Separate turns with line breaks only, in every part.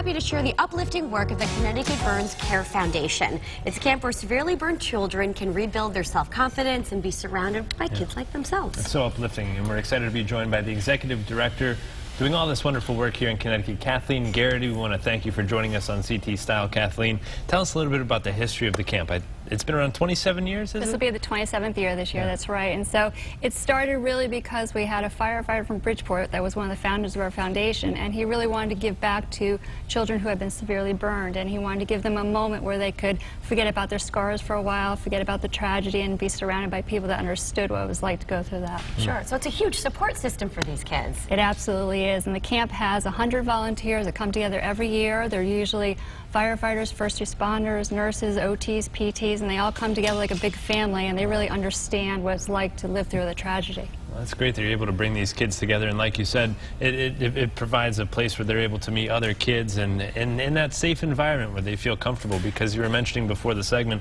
happy to share the uplifting work of the Connecticut Burns Care Foundation. It's a camp where severely burned children can rebuild their self-confidence and be surrounded by kids like themselves.
It's so uplifting, and we're excited to be joined by the executive director doing all this wonderful work here in Connecticut, Kathleen Garrity. We want to thank you for joining us on CT Style. Kathleen, tell us a little bit about the history of the camp. It's been around 27 years, isn't it?
This will be the 27th year this year, that's right. And so it started really because we had a firefighter from Bridgeport that was one of the founders of our foundation, and he really wanted to give back to children who had been severely burned, and he wanted to give them a moment where they could forget about their scars for a while, forget about the tragedy, and be surrounded by people that understood what it was like to go through that.
Sure, so it's a huge support system for these kids.
It absolutely is, and the camp has 100 volunteers that come together every year. They're usually firefighters, first responders, nurses, OTs, PTs, and they all come together like a big family, and they really understand what it's like to live through the tragedy.
Well, that's great that you're able to bring these kids together, and like you said, it provides a place where they're able to meet other kids and in that safe environment where they feel comfortable, because you were mentioning before the segment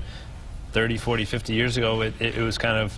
30, 40, 50 years ago it was kind of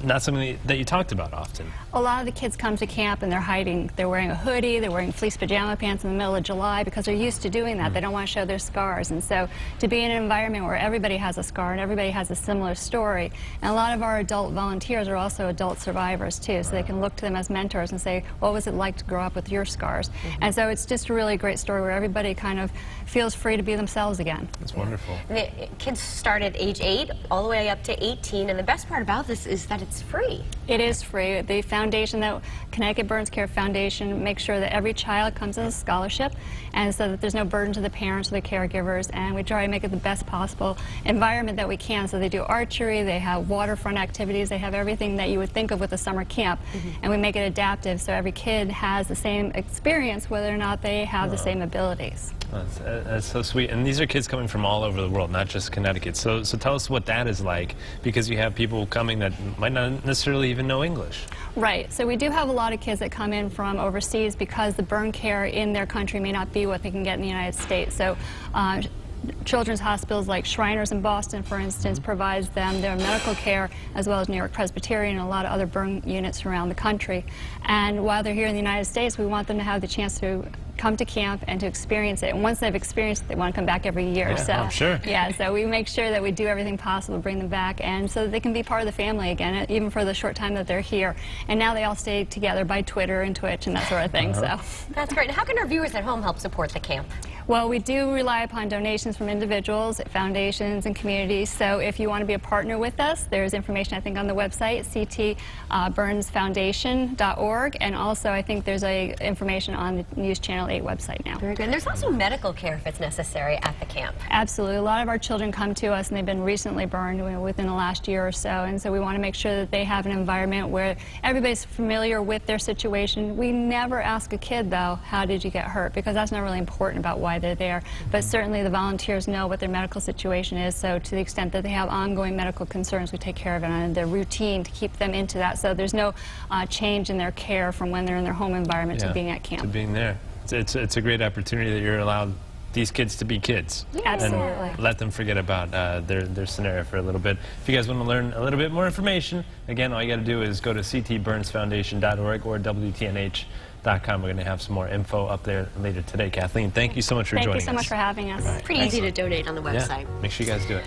not something that you talked about often.
A lot of the kids come to camp and they're hiding. They're wearing a hoodie, they're wearing fleece pajama pants in the middle of July because they're used to doing that. They don't want to show their scars. And so to be in an environment where everybody has a scar and everybody has a similar story, and a lot of our adult volunteers are also adult survivors too, so they can look to them as mentors and say, what was it like to grow up with your scars? And so it's just a really great story where everybody kind of feels free to be themselves again.
That's wonderful.
And the kids start at age 8 all the way up to 18, and the best part about this is that it's free.
It is free. The foundation, the Connecticut Burns Care Foundation, makes sure that every child comes as a scholarship, and so that there's no burden to the parents or the caregivers, and we try to make it the best possible environment that we can. So they do archery, they have waterfront activities, they have everything that you would think of with a summer camp, and we make it adaptive so every kid has the same experience whether or not they have the same abilities.
That's so sweet. And these are kids coming from all over the world, not just Connecticut. So tell us what that is like, because you have people coming that might not necessarily even know English.
Right. So we do have a lot of kids that come in from overseas because the burn care in their country may not be what they can get in the United States. So children's hospitals like Shriners in Boston, for instance, provides them their medical care, as well as New York Presbyterian and a lot of other burn units around the country. And while they're here in the United States, we want them to have the chance to come to camp and to experience it. And once they've experienced it, they want to come back every year.
Yeah,
so
I'm sure.
Yeah, so we make sure that we do everything possible to bring them back, and so that they can be part of the family again, even for the short time that they're here. And now they all stay together by Twitter and Twitch and that sort of thing. So
that's great. How can our viewers at home help support the camp?
Well, we do rely upon donations from individuals, foundations, and communities. So if you want to be a partner with us, there's information, I think, on the website, ctburnsfoundation.org, and also I think there's information on the News Channel 8 website now.
Very good. And there's also medical care if it's necessary at the camp.
Absolutely. A lot of our children come to us and they've been recently burned within the last year or so, and so we want to make sure that they have an environment where everybody's familiar with their situation. We never ask a kid, though, how did you get hurt, because that's not really important about why they're there. But certainly the volunteers know what their medical situation is, so to the extent that they have ongoing medical concerns, we take care of it on their routine to keep them into that, so there's no change in their care from when they're in their home environment to being at camp.
To being there. It's a great opportunity that you're allowed these kids to be kids.
Absolutely.
And let them forget about their scenario for a little bit. If you guys want to learn a little bit more information, again, all you got to do is go to ctburnsfoundation.org or WTNH.com. We're going to have some more info up there later today. Kathleen, thank you so much for joining us.
Thank you so much for having us.
It's pretty easy to donate on the website.
Yeah, make sure you guys do it.